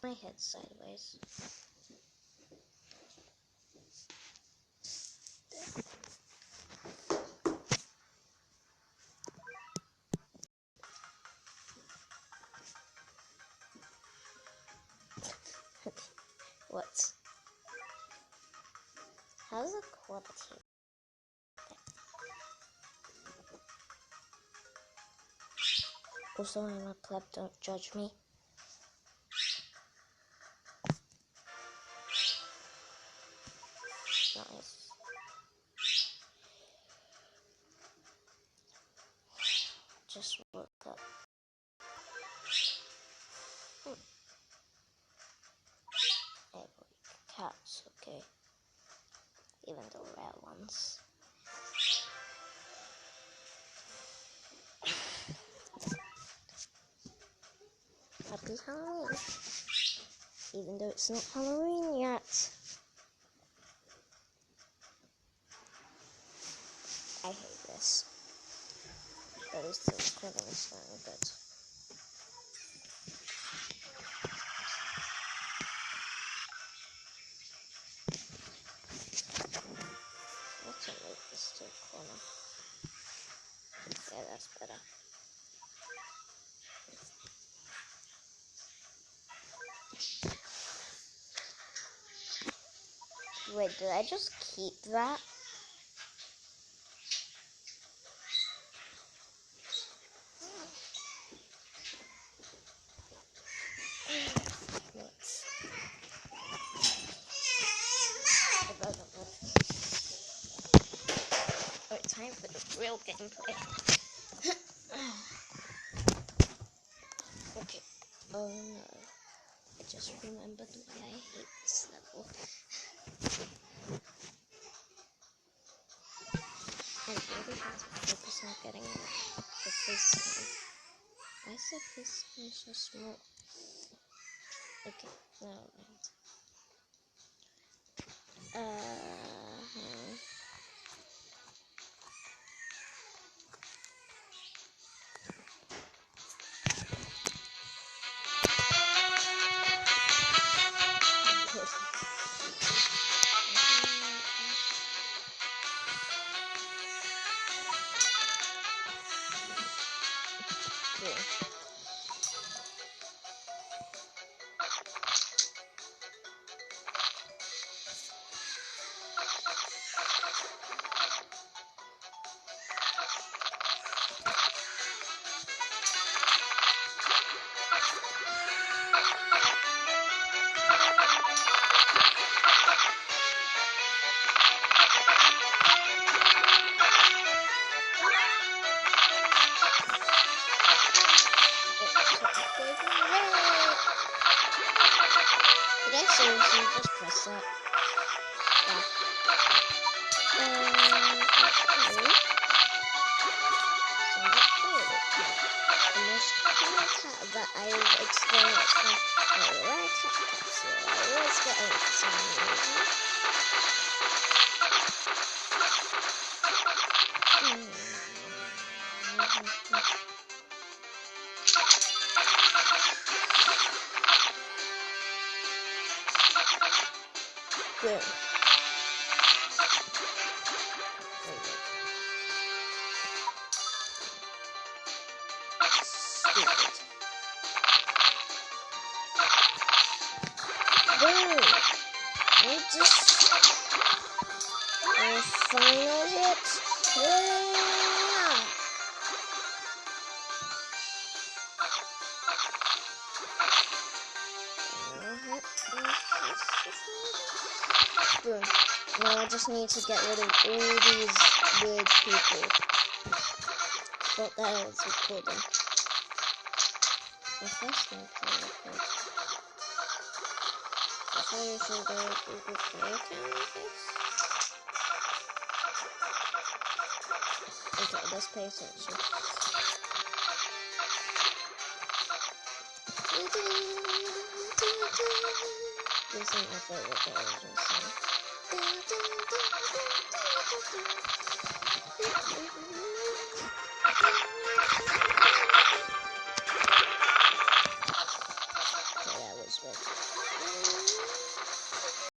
my head sideways. What? How's the quality? Also, I'm a pleb, don't judge me. Nice. Just woke up. Cats, okay. Even the rare ones. Happy Halloween. Even though it's not Halloween yet. I hate this. But at least the recording is going good. Let's move this to the corner. Yeah, that's better. Wait, did I just keep that? Alright, time for the real gameplay. Okay. Oh no. I just remembered why I hate this level. I really have to focus on getting the face scan. Why is the face scan so small? Okay, never mind. Did I seriously just press that? Yeah. Okay. So the most common cat that I've experienced from my rare cat capsule. I always get it for some reason. Good. Stupid. Boom! I just... final hit. Yeah! Boom. Now I just need to get rid of all these weird people. What the hell is recording? My first game can record. I thought you should go Google Play account, I guess. Okay, let's pay attention. This is my favorite version song. Okay, that was this way.